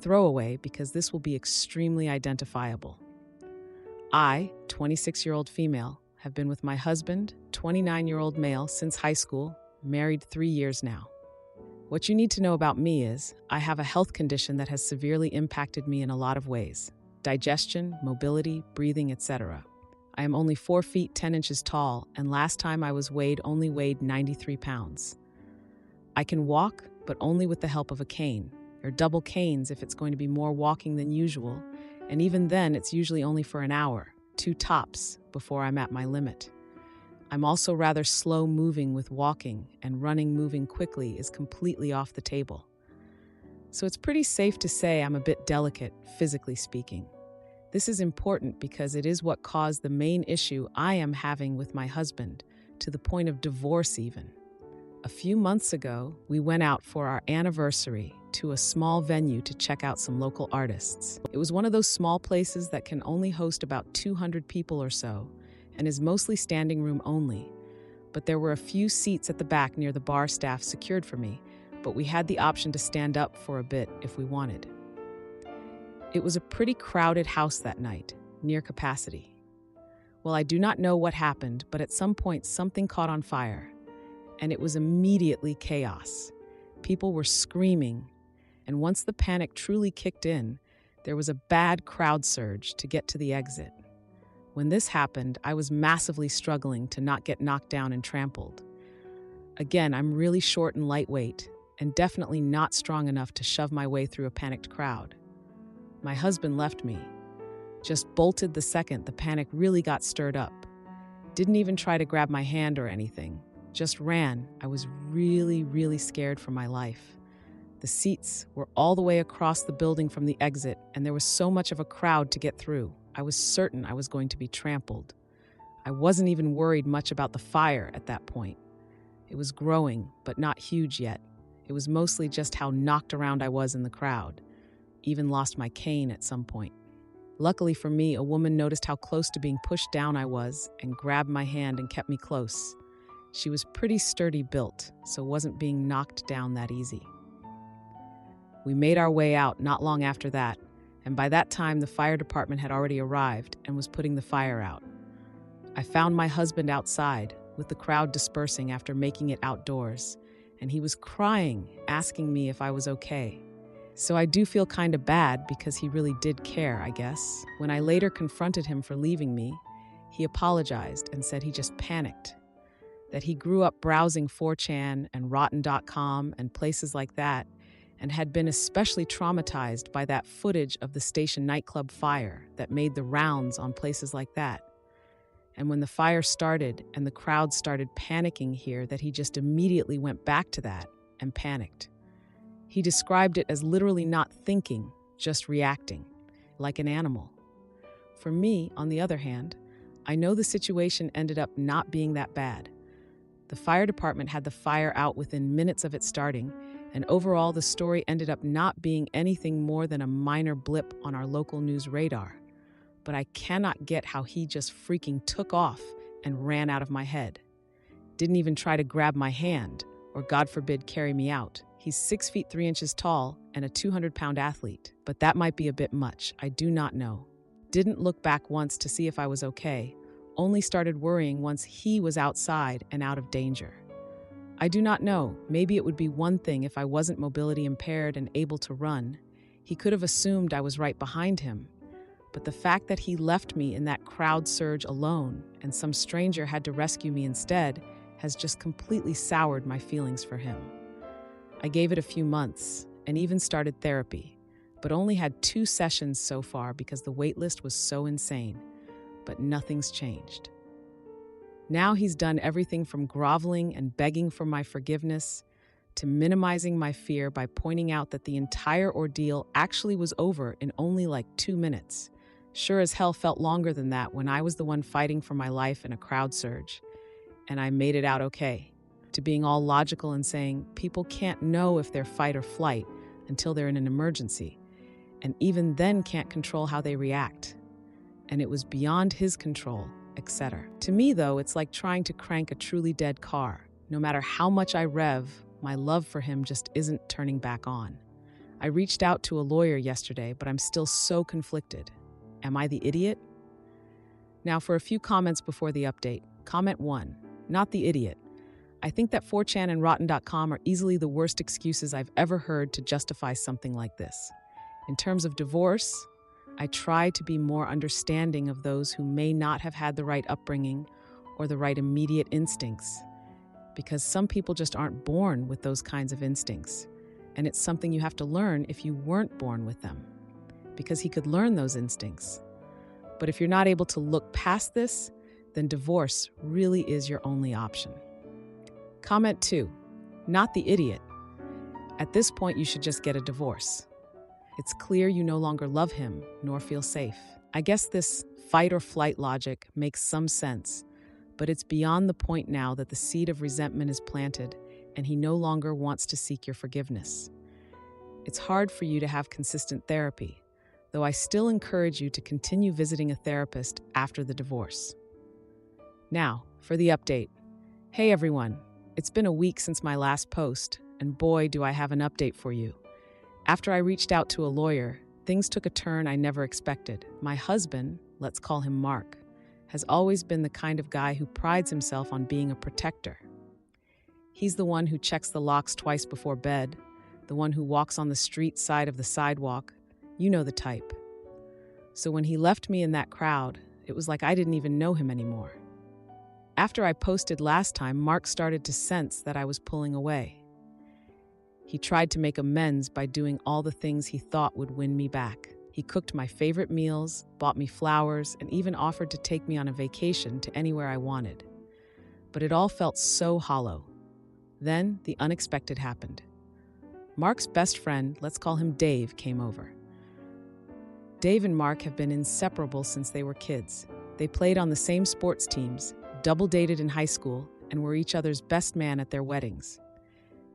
Throwaway because this will be extremely identifiable. I, 26-year-old female, have been with my husband, 29-year-old male, since high school, married 3 years now. What you need to know about me is I have a health condition that has severely impacted me in a lot of ways: digestion, mobility, breathing, etc. I am only 4 feet 10 inches tall, and last time I was weighed only weighed 93 pounds. I can walk, but only with the help of a cane, or double canes if it's going to be more walking than usual, and even then it's usually only for an hour, 2 tops, before I'm at my limit. I'm also rather slow moving with walking, and running moving quickly is completely off the table. So it's pretty safe to say I'm a bit delicate, physically speaking. This is important because it is what caused the main issue I am having with my husband, to the point of divorce even. A few months ago, we went out for our anniversary to a small venue to check out some local artists. It was one of those small places that can only host about 200 people or so, and is mostly standing room only. But there were a few seats at the back near the bar staff secured for me, but we had the option to stand up for a bit if we wanted. It was a pretty crowded house that night, near capacity. Well, I do not know what happened, but at some point something caught on fire, and it was immediately chaos. People were screaming, and once the panic truly kicked in, there was a bad crowd surge to get to the exit. When this happened, I was massively struggling to not get knocked down and trampled. Again, I'm really short and lightweight, and definitely not strong enough to shove my way through a panicked crowd. My husband left me, just bolted the second the panic really got stirred up. Didn't even try to grab my hand or anything, just ran. I was really scared for my life. The seats were all the way across the building from the exit, and there was so much of a crowd to get through. I was certain I was going to be trampled. I wasn't even worried much about the fire at that point. It was growing, but not huge yet. It was mostly just how knocked around I was in the crowd. Even lost my cane at some point. Luckily for me, a woman noticed how close to being pushed down I was and grabbed my hand and kept me close. She was pretty sturdy built, so wasn't being knocked down that easy. We made our way out not long after that, and by that time the fire department had already arrived and was putting the fire out. I found my husband outside, with the crowd dispersing after making it outdoors, and he was crying, asking me if I was okay. So I do feel kind of bad because he really did care, I guess. When I later confronted him for leaving me, he apologized and said he just panicked. That he grew up browsing 4chan and Rotten.com and places like that, and had been especially traumatized by that footage of the station nightclub fire that made the rounds on places like that. And when the fire started and the crowd started panicking here, that he just immediately went back to that and panicked. He described it as literally not thinking, just reacting, like an animal. For me, on the other hand, I know the situation ended up not being that bad. The fire department had the fire out within minutes of it starting, and overall the story ended up not being anything more than a minor blip on our local news radar. But I cannot get how he just freaking took off and ran out of my head. Didn't even try to grab my hand, or God forbid carry me out. He's 6 feet 3 inches tall and a 200-pound athlete, but that might be a bit much, I do not know. Didn't look back once to see if I was okay, only started worrying once he was outside and out of danger. I do not know, maybe it would be one thing if I wasn't mobility impaired and able to run. He could have assumed I was right behind him, but the fact that he left me in that crowd surge alone and some stranger had to rescue me instead has just completely soured my feelings for him. I gave it a few months and even started therapy, but only had 2 sessions so far because the wait list was so insane. But nothing's changed. Now he's done everything from groveling and begging for my forgiveness to minimizing my fear by pointing out that the entire ordeal actually was over in only like 2 minutes. Sure as hell felt longer than that when I was the one fighting for my life in a crowd surge, and I made it out okay. To being all logical and saying people can't know if they're fight or flight until they're in an emergency, and even then can't control how they react. And it was beyond his control, etc. To me, though, it's like trying to crank a truly dead car. No matter how much I rev, my love for him just isn't turning back on. I reached out to a lawyer yesterday, but I'm still so conflicted. Am I the idiot? Now, for a few comments before the update. Comment 1. Not the idiot. I think that 4chan and Rotten.com are easily the worst excuses I've ever heard to justify something like this. In terms of divorce, I try to be more understanding of those who may not have had the right upbringing or the right immediate instincts, because some people just aren't born with those kinds of instincts, and it's something you have to learn if you weren't born with them, because he could learn those instincts. But if you're not able to look past this, then divorce really is your only option. Comment 2. Not the idiot. At this point, you should just get a divorce. It's clear you no longer love him, nor feel safe. I guess this fight or flight logic makes some sense, but it's beyond the point now that the seed of resentment is planted and he no longer wants to seek your forgiveness. It's hard for you to have consistent therapy, though I still encourage you to continue visiting a therapist after the divorce. Now, for the update. Hey everyone, it's been a week since my last post, and boy, do I have an update for you. After I reached out to a lawyer, things took a turn I never expected. My husband, let's call him Mark, has always been the kind of guy who prides himself on being a protector. He's the one who checks the locks twice before bed, the one who walks on the street side of the sidewalk. You know the type. So when he left me in that crowd, it was like I didn't even know him anymore. After I posted last time, Mark started to sense that I was pulling away. He tried to make amends by doing all the things he thought would win me back. He cooked my favorite meals, bought me flowers, and even offered to take me on a vacation to anywhere I wanted. But it all felt so hollow. Then the unexpected happened. Mark's best friend, let's call him Dave, came over. Dave and Mark have been inseparable since they were kids. They played on the same sports teams, double dated in high school, and were each other's best man at their weddings.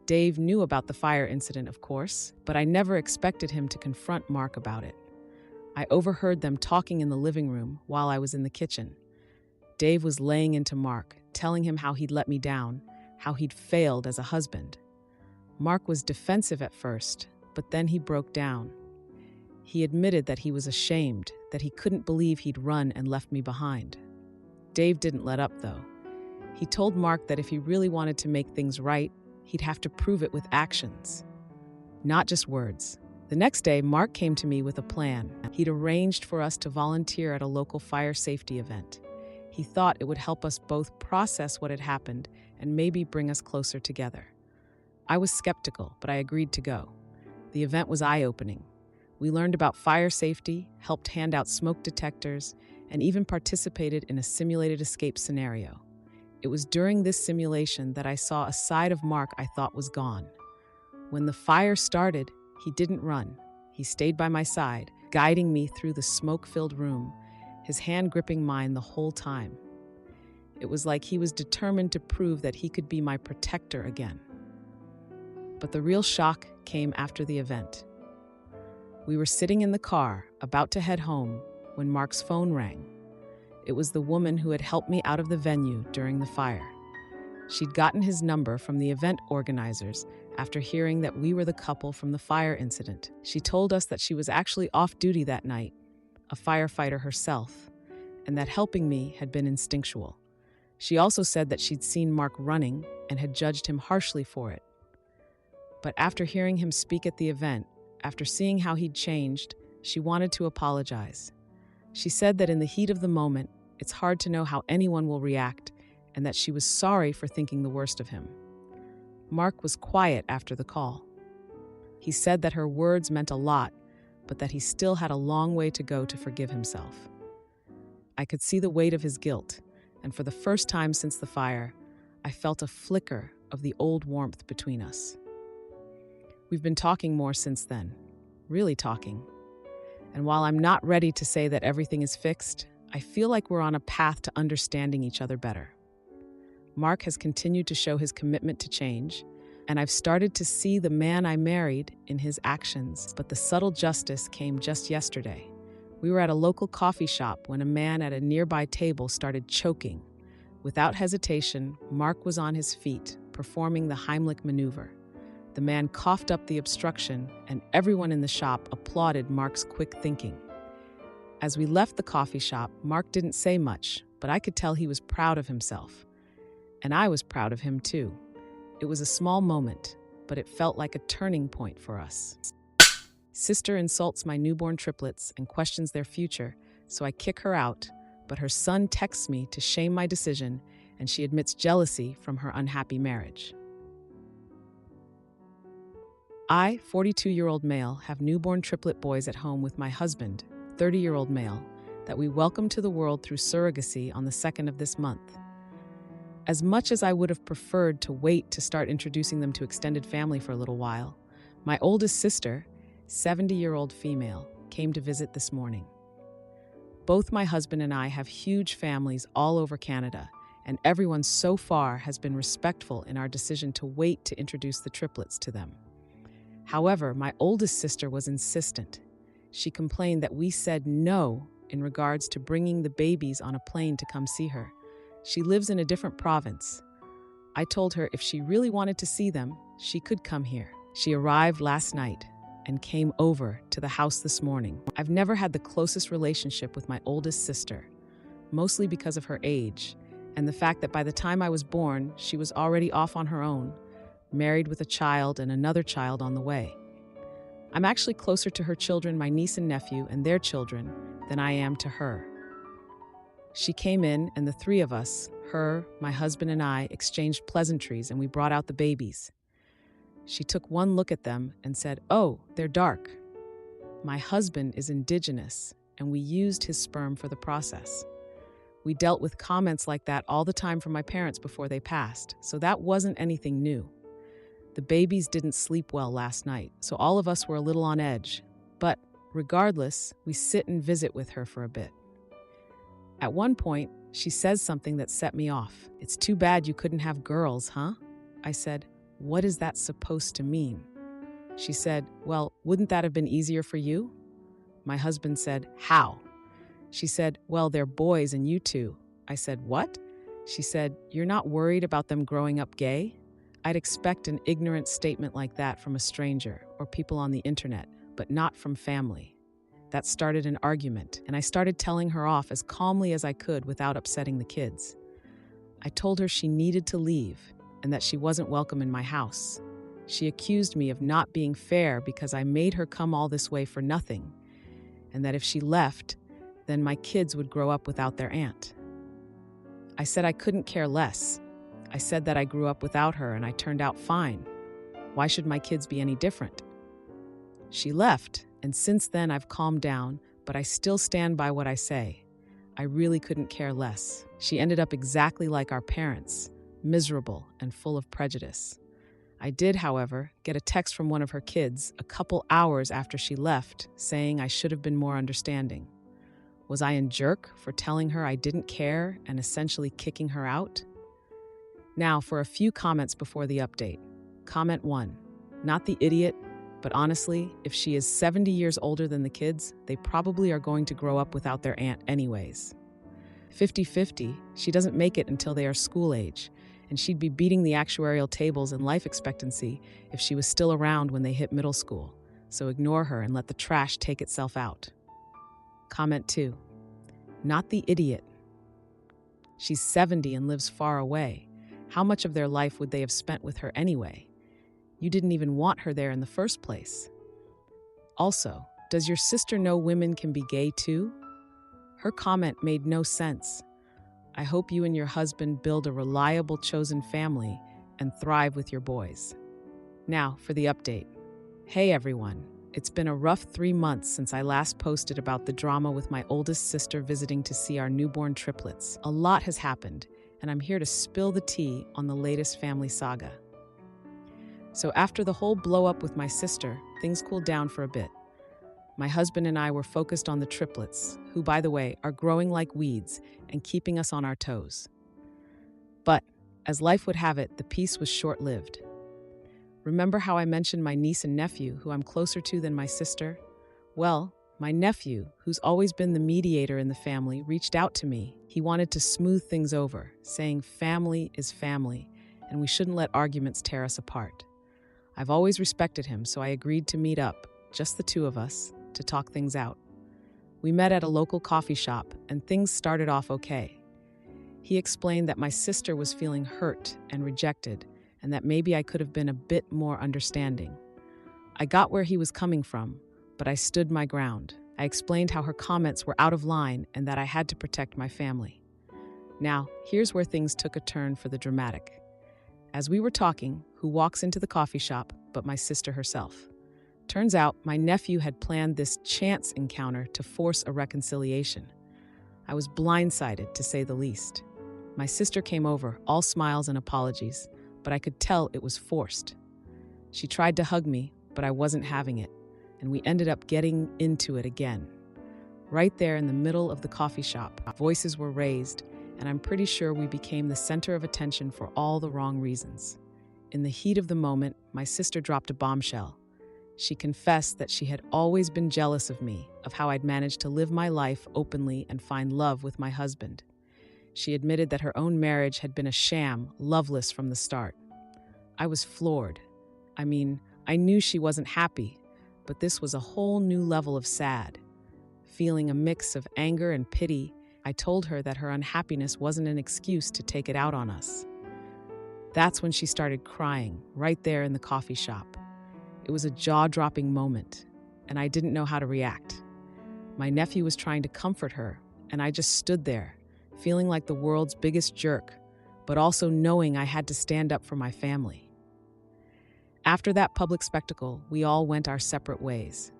Dave knew about the fire incident, of course, but I never expected him to confront Mark about it. I overheard them talking in the living room while I was in the kitchen. Dave was laying into Mark, telling him how he'd let me down, how he'd failed as a husband. Mark was defensive at first, but then he broke down. He admitted that he was ashamed, that he couldn't believe he'd run and left me behind. Dave didn't let up, though. He told Mark that if he really wanted to make things right, he'd have to prove it with actions, not just words. The next day, Mark came to me with a plan. He'd arranged for us to volunteer at a local fire safety event. He thought it would help us both process what had happened and maybe bring us closer together. I was skeptical, but I agreed to go. The event was eye-opening. We learned about fire safety, helped hand out smoke detectors, and even participated in a simulated escape scenario. It was during this simulation that I saw a side of Mark I thought was gone. When the fire started, he didn't run. He stayed by my side, guiding me through the smoke-filled room, his hand gripping mine the whole time. It was like he was determined to prove that he could be my protector again. But the real shock came after the event. We were sitting in the car, about to head home, when Mark's phone rang. It was the woman who had helped me out of the venue during the fire. She'd gotten his number from the event organizers after hearing that we were the couple from the fire incident. She told us that she was actually off duty that night, a firefighter herself, and that helping me had been instinctual. She also said that she'd seen Mark running and had judged him harshly for it. But after hearing him speak at the event, after seeing how he'd changed, she wanted to apologize. She said that in the heat of the moment, it's hard to know how anyone will react, and that she was sorry for thinking the worst of him. Mark was quiet after the call. He said that her words meant a lot, but that he still had a long way to go to forgive himself. I could see the weight of his guilt, and for the first time since the fire, I felt a flicker of the old warmth between us. We've been talking more since then, really talking. And while I'm not ready to say that everything is fixed, I feel like we're on a path to understanding each other better. Mark has continued to show his commitment to change, and I've started to see the man I married in his actions, but the subtle justice came just yesterday. We were at a local coffee shop when a man at a nearby table started choking. Without hesitation, Mark was on his feet, performing the Heimlich maneuver. The man coughed up the obstruction, and everyone in the shop applauded Mark's quick thinking. As we left the coffee shop, Mark didn't say much, but I could tell he was proud of himself. And I was proud of him too. It was a small moment, but it felt like a turning point for us. Sister insults my newborn triplets and questions their future, so I kick her out, but her son texts me to shame my decision, and she admits jealousy from her unhappy marriage. I, 42-year-old male, have newborn triplet boys at home with my husband, 30-year-old male, that we welcome to the world through surrogacy on the 2nd of this month. As much as I would have preferred to wait to start introducing them to extended family for a little while, my oldest sister, 70-year-old female, came to visit this morning. Both my husband and I have huge families all over Canada, and everyone so far has been respectful in our decision to wait to introduce the triplets to them. However, my oldest sister was insistent. She complained that we said no in regards to bringing the babies on a plane to come see her. She lives in a different province. I told her if she really wanted to see them, she could come here. She arrived last night and came over to the house this morning. I've never had the closest relationship with my oldest sister, mostly because of her age and the fact that by the time I was born, she was already off on her own, married with a child and another child on the way. I'm actually closer to her children, my niece and nephew, and their children, than I am to her. She came in, and the three of us, her, my husband, and I, exchanged pleasantries, and we brought out the babies. She took one look at them and said, "Oh, they're dark." My husband is Indigenous, and we used his sperm for the process. We dealt with comments like that all the time from my parents before they passed, so that wasn't anything new. The babies didn't sleep well last night, so all of us were a little on edge. But regardless, we sit and visit with her for a bit. At one point, she says something that set me off. "It's too bad you couldn't have girls, huh?" I said, "What is that supposed to mean?" She said, "Well, wouldn't that have been easier for you?" My husband said, "How?" She said, "Well, they're boys and you two." I said, "What?" She said, "You're not worried about them growing up gay?" I'd expect an ignorant statement like that from a stranger or people on the internet, but not from family. That started an argument, and I started telling her off as calmly as I could without upsetting the kids. I told her she needed to leave and that she wasn't welcome in my house. She accused me of not being fair because I made her come all this way for nothing, and that if she left, then my kids would grow up without their aunt. I said I couldn't care less. I said that I grew up without her and I turned out fine. Why should my kids be any different? She left, and since then I've calmed down, but I still stand by what I say. I really couldn't care less. She ended up exactly like our parents, miserable and full of prejudice. I did, however, get a text from one of her kids a couple hours after she left saying I should have been more understanding. Was I a jerk for telling her I didn't care and essentially kicking her out? Now for a few comments before the update. Comment 1. Not the idiot, but honestly, if she is 70 years older than the kids, they probably are going to grow up without their aunt anyways. 50-50, she doesn't make it until they are school age, and she'd be beating the actuarial tables in life expectancy if she was still around when they hit middle school, so ignore her and let the trash take itself out. Comment 2. Not the idiot. She's 70 and lives far away. How much of their life would they have spent with her anyway? You didn't even want her there in the first place. Also, does your sister know women can be gay too? Her comment made no sense. I hope you and your husband build a reliable chosen family and thrive with your boys. Now for the update. Hey everyone, it's been a rough 3 months since I last posted about the drama with my oldest sister visiting to see our newborn triplets. A lot has happened, and I'm here to spill the tea on the latest family saga. So after the whole blow-up with my sister, things cooled down for a bit. My husband and I were focused on the triplets, who, by the way, are growing like weeds and keeping us on our toes. But, as life would have it, the peace was short-lived. Remember how I mentioned my niece and nephew, who I'm closer to than my sister? Well, my nephew, who's always been the mediator in the family, reached out to me. He wanted to smooth things over, saying family is family, and we shouldn't let arguments tear us apart. I've always respected him, so I agreed to meet up, just the two of us, to talk things out. We met at a local coffee shop, and things started off okay. He explained that my sister was feeling hurt and rejected, and that maybe I could have been a bit more understanding. I got where he was coming from, but I stood my ground. I explained how her comments were out of line and that I had to protect my family. Now, here's where things took a turn for the dramatic. As we were talking, who walks into the coffee shop but my sister herself? Turns out my nephew had planned this chance encounter to force a reconciliation. I was blindsided, to say the least. My sister came over, all smiles and apologies, but I could tell it was forced. She tried to hug me, but I wasn't having it, and we ended up getting into it again. Right there in the middle of the coffee shop, voices were raised, and I'm pretty sure we became the center of attention for all the wrong reasons. In the heat of the moment, my sister dropped a bombshell. She confessed that she had always been jealous of me, of how I'd managed to live my life openly and find love with my husband. She admitted that her own marriage had been a sham, loveless from the start. I was floored. I knew she wasn't happy, but this was a whole new level of sad. Feeling a mix of anger and pity, I told her that her unhappiness wasn't an excuse to take it out on us. That's when she started crying, right there in the coffee shop. It was a jaw-dropping moment, and I didn't know how to react. My nephew was trying to comfort her, and I just stood there, feeling like the world's biggest jerk, but also knowing I had to stand up for my family. After that public spectacle, we all went our separate ways.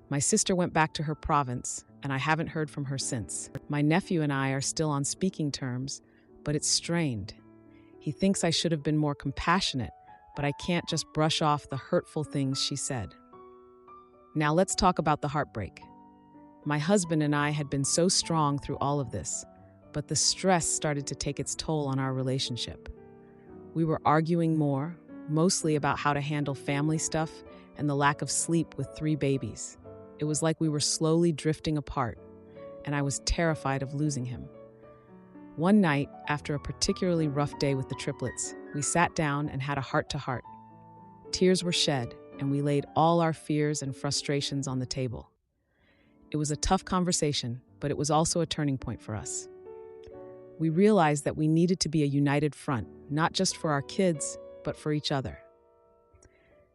My sister went back to her province, and I haven't heard from her since. My nephew and I are still on speaking terms, but it's strained. He thinks I should have been more compassionate, but I can't just brush off the hurtful things she said. Now let's talk about the heartbreak. My husband and I had been so strong through all of this, but the stress started to take its toll on our relationship. We were arguing more, mostly about how to handle family stuff and the lack of sleep with 3 babies. It was like we were slowly drifting apart, and I was terrified of losing him. One night, after a particularly rough day with the triplets, we sat down and had a heart-to-heart. Tears were shed, and we laid all our fears and frustrations on the table. It was a tough conversation, but it was also a turning point for us. We realized that we needed to be a united front, not just for our kids, but for each other.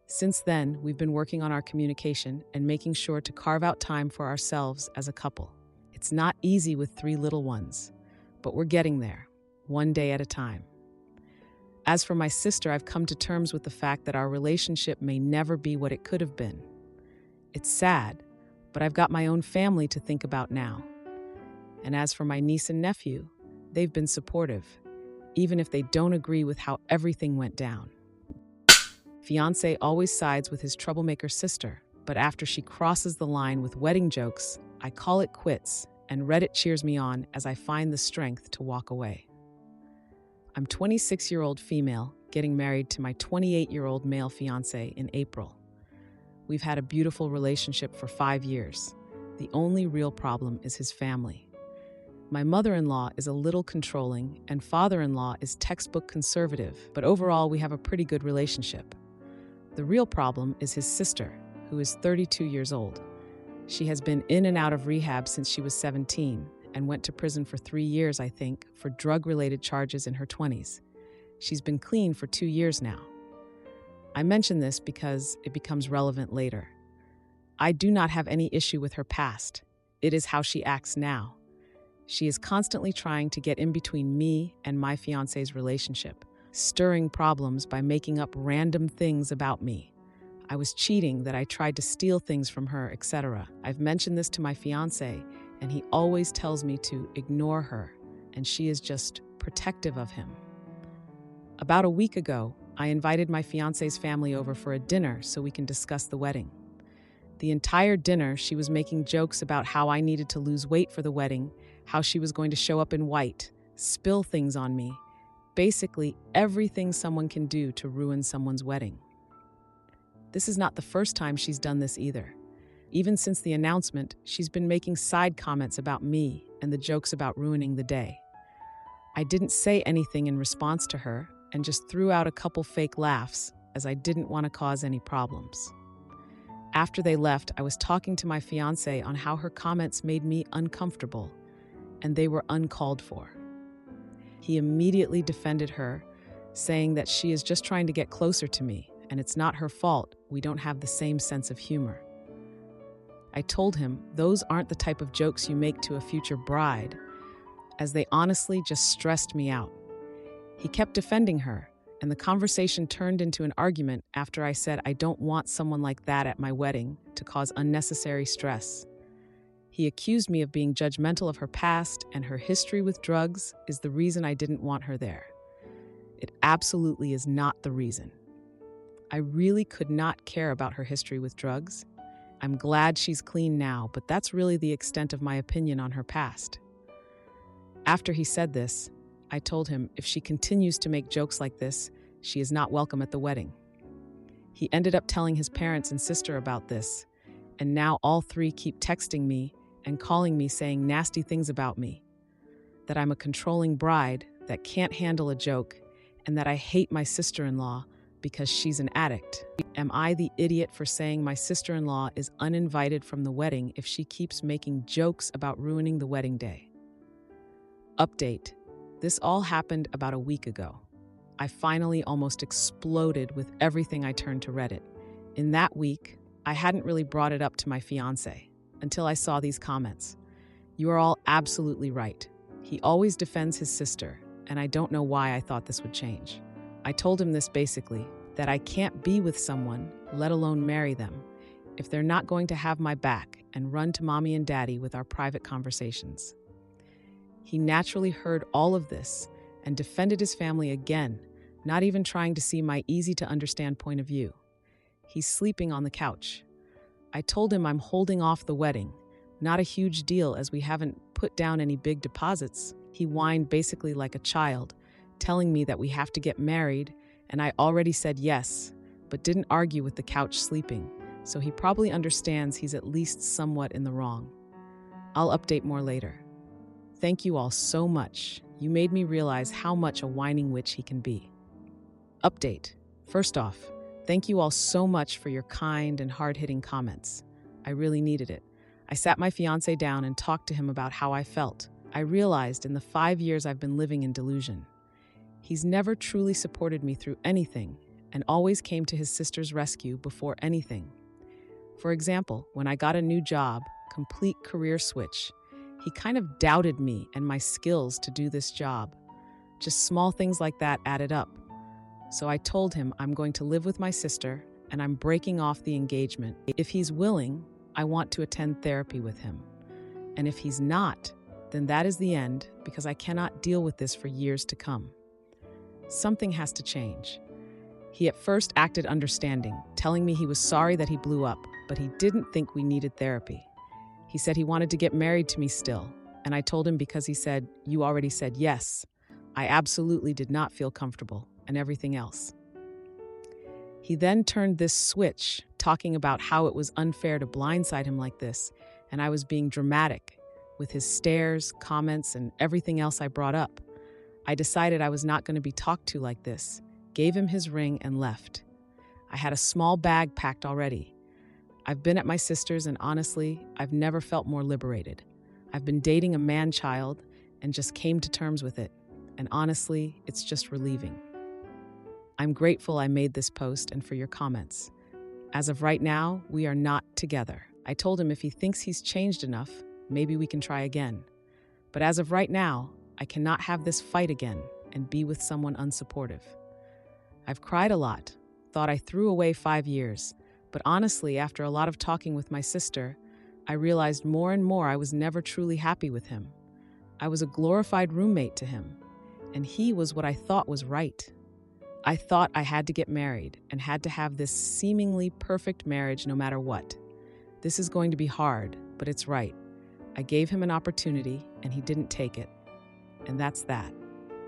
Since then, we've been working on our communication and making sure to carve out time for ourselves as a couple. It's not easy with 3 little ones, but we're getting there, one day at a time. As for my sister, I've come to terms with the fact that our relationship may never be what it could have been. It's sad, but I've got my own family to think about now. And as for my niece and nephew, they've been supportive, even if they don't agree with how everything went down. Fiancé always sides with his troublemaker sister, but after she crosses the line with wedding jokes, I call it quits, and Reddit cheers me on as I find the strength to walk away. I'm 26-year-old female getting married to my 28-year-old male fiancé in April. We've had a beautiful relationship for 5 years. The only real problem is his family. My mother-in-law is a little controlling, and father-in-law is textbook conservative, but overall we have a pretty good relationship. The real problem is his sister, who is 32 years old. She has been in and out of rehab since she was 17 and went to prison for 3 years, I think, for drug-related charges in her 20s. She's been clean for 2 years now. I mention this because it becomes relevant later. I do not have any issue with her past. It is how she acts now. She is constantly trying to get in between me and my fiancé's relationship, stirring problems by making up random things about me. I was cheating, that I tried to steal things from her, etc. I've mentioned this to my fiancé, and he always tells me to ignore her, and she is just protective of him. About a week ago, I invited my fiancé's family over for a dinner so we can discuss the wedding. The entire dinner, she was making jokes about how I needed to lose weight for the wedding, how she was going to show up in white, spill things on me, basically everything someone can do to ruin someone's wedding. This is not the first time she's done this either. Even since the announcement, she's been making side comments about me and the jokes about ruining the day. I didn't say anything in response to her and just threw out a couple fake laughs, as I didn't want to cause any problems. After they left, I was talking to my fiancé on how her comments made me uncomfortable, and they were uncalled for. He immediately defended her, saying that she is just trying to get closer to me, and it's not her fault we don't have the same sense of humor. I told him those aren't the type of jokes you make to a future bride, as they honestly just stressed me out. He kept defending her, and the conversation turned into an argument after I said I don't want someone like that at my wedding to cause unnecessary stress. He accused me of being judgmental of her past, and her history with drugs is the reason I didn't want her there. It absolutely is not the reason. I really could not care about her history with drugs. I'm glad she's clean now, but that's really the extent of my opinion on her past. After he said this, I told him if she continues to make jokes like this, she is not welcome at the wedding. He ended up telling his parents and sister about this, and now all three keep texting me and calling me saying nasty things about me, that I'm a controlling bride that can't handle a joke, and that I hate my sister-in-law because she's an addict. Am I the idiot for saying my sister-in-law is uninvited from the wedding if she keeps making jokes about ruining the wedding day? Update. This all happened about a week ago. I finally almost exploded with everything I turned to Reddit. In that week, I hadn't really brought it up to my fiancé until I saw these comments. You are all absolutely right. He always defends his sister, and I don't know why I thought this would change. I told him this basically, that I can't be with someone, let alone marry them, if they're not going to have my back and run to mommy and daddy with our private conversations. He naturally heard all of this and defended his family again, not even trying to see my easy-to-understand point of view. He's sleeping on the couch. I told him I'm holding off the wedding, not a huge deal as we haven't put down any big deposits. He whined basically like a child, telling me that we have to get married, and I already said yes, but didn't argue with the couch sleeping, so he probably understands he's at least somewhat in the wrong. I'll update more later. Thank you all so much. You made me realize how much a whining witch he can be. Update. First off, thank you all so much for your kind and hard-hitting comments. I really needed it. I sat my fiancé down and talked to him about how I felt. I realized in the 5 years I've been living in delusion, he's never truly supported me through anything and always came to his sister's rescue before anything. For example, when I got a new job, complete career switch, he kind of doubted me and my skills to do this job. Just small things like that added up. So I told him I'm going to live with my sister and I'm breaking off the engagement. If he's willing, I want to attend therapy with him. And if he's not, then that is the end because I cannot deal with this for years to come. Something has to change. He at first acted understanding, telling me he was sorry that he blew up, but he didn't think we needed therapy. He said he wanted to get married to me still, and I told him because he said, "You already said yes." I absolutely did not feel comfortable, and everything else. He then turned this switch, talking about how it was unfair to blindside him like this, and I was being dramatic with his stares, comments, and everything else I brought up. I decided I was not going to be talked to like this, gave him his ring, and left. I had a small bag packed already. I've been at my sister's, and honestly, I've never felt more liberated. I've been dating a man-child and just came to terms with it, and honestly, it's just relieving. I'm grateful I made this post and for your comments. As of right now, we are not together. I told him if he thinks he's changed enough, maybe we can try again. But as of right now, I cannot have this fight again and be with someone unsupportive. I've cried a lot, thought I threw away 5 years, but honestly, after a lot of talking with my sister, I realized more and more I was never truly happy with him. I was a glorified roommate to him, and he was what I thought was right. I thought I had to get married and had to have this seemingly perfect marriage no matter what. This is going to be hard, but it's right. I gave him an opportunity, and he didn't take it. And that's that.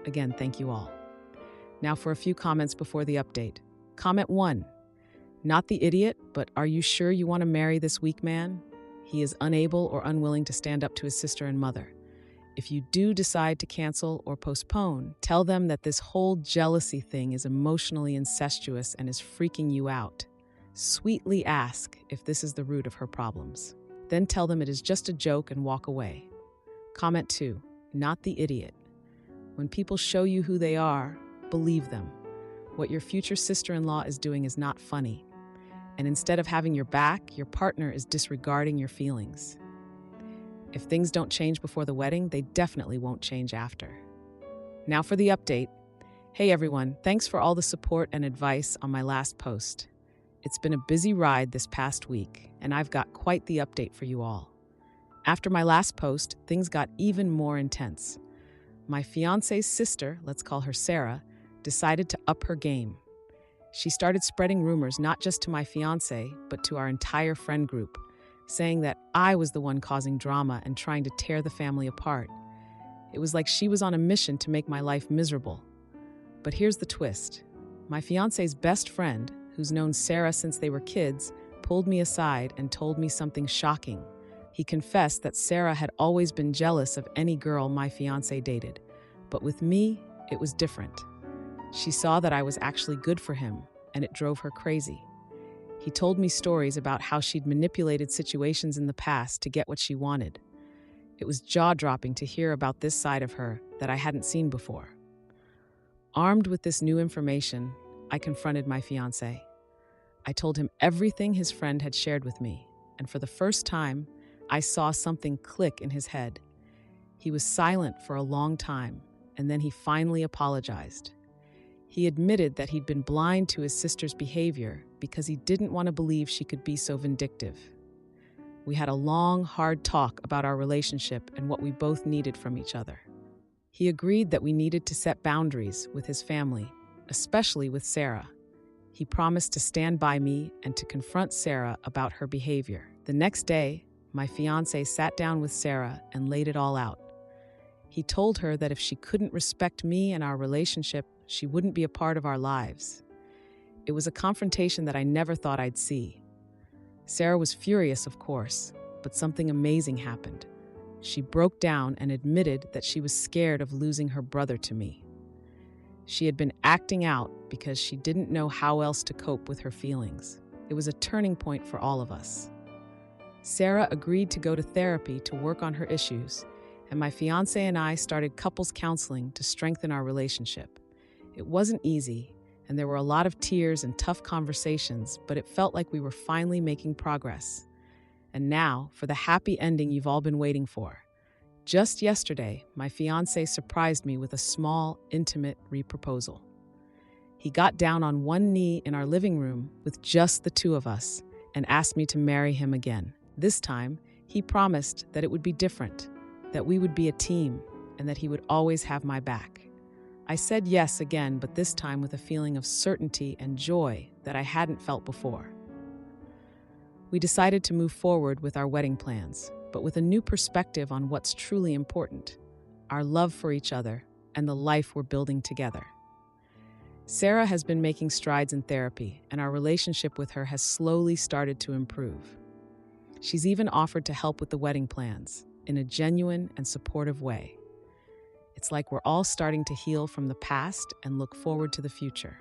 Again, thank you all. Now for a few comments before the update. Comment 1. Not the idiot, but are you sure you want to marry this weak man? He is unable or unwilling to stand up to his sister and mother. If you do decide to cancel or postpone, tell them that this whole jealousy thing is emotionally incestuous and is freaking you out. Sweetly ask if this is the root of her problems. Then tell them it is just a joke and walk away. Comment 2, not the idiot. When people show you who they are, believe them. What your future sister-in-law is doing is not funny. And instead of having your back, your partner is disregarding your feelings. If things don't change before the wedding, they definitely won't change after. Now for the update. Hey everyone, thanks for all the support and advice on my last post. It's been a busy ride this past week, and I've got quite the update for you all. After my last post, things got even more intense. My fiance's sister, let's call her Sarah, decided to up her game. She started spreading rumors not just to my fiance, but to our entire friend group, saying that I was the one causing drama and trying to tear the family apart. It was like she was on a mission to make my life miserable. But here's the twist. My fiance's best friend, who's known Sarah since they were kids, pulled me aside and told me something shocking. He confessed that Sarah had always been jealous of any girl my fiance dated, but with me, it was different. She saw that I was actually good for him, and it drove her crazy. He told me stories about how she'd manipulated situations in the past to get what she wanted. It was jaw-dropping to hear about this side of her that I hadn't seen before. Armed with this new information, I confronted my fiancé. I told him everything his friend had shared with me, and for the first time, I saw something click in his head. He was silent for a long time, and then he finally apologized. He admitted that he'd been blind to his sister's behavior because he didn't want to believe she could be so vindictive. We had a long, hard talk about our relationship and what we both needed from each other. He agreed that we needed to set boundaries with his family, especially with Sarah. He promised to stand by me and to confront Sarah about her behavior. The next day, my fiancé sat down with Sarah and laid it all out. He told her that if she couldn't respect me and our relationship, she wouldn't be a part of our lives. It was a confrontation that I never thought I'd see. Sarah was furious, of course, but something amazing happened. She broke down and admitted that she was scared of losing her brother to me. She had been acting out because she didn't know how else to cope with her feelings. It was a turning point for all of us. Sarah agreed to go to therapy to work on her issues, and my fiancé and I started couples counseling to strengthen our relationship. It wasn't easy, and there were a lot of tears and tough conversations, but it felt like we were finally making progress. And now, for the happy ending you've all been waiting for. Just yesterday, my fiancé surprised me with a small, intimate reproposal. He got down on one knee in our living room with just the two of us and asked me to marry him again. This time, he promised that it would be different, that we would be a team, and that he would always have my back. I said yes again, but this time with a feeling of certainty and joy that I hadn't felt before. We decided to move forward with our wedding plans, but with a new perspective on what's truly important, our love for each other and the life we're building together. Sarah has been making strides in therapy, and our relationship with her has slowly started to improve. She's even offered to help with the wedding plans in a genuine and supportive way. It's like we're all starting to heal from the past and look forward to the future.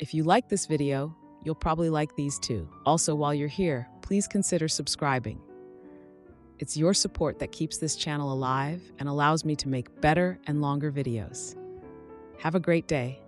If you like this video, you'll probably like these too. Also, while you're here, please consider subscribing. It's your support that keeps this channel alive and allows me to make better and longer videos. Have a great day.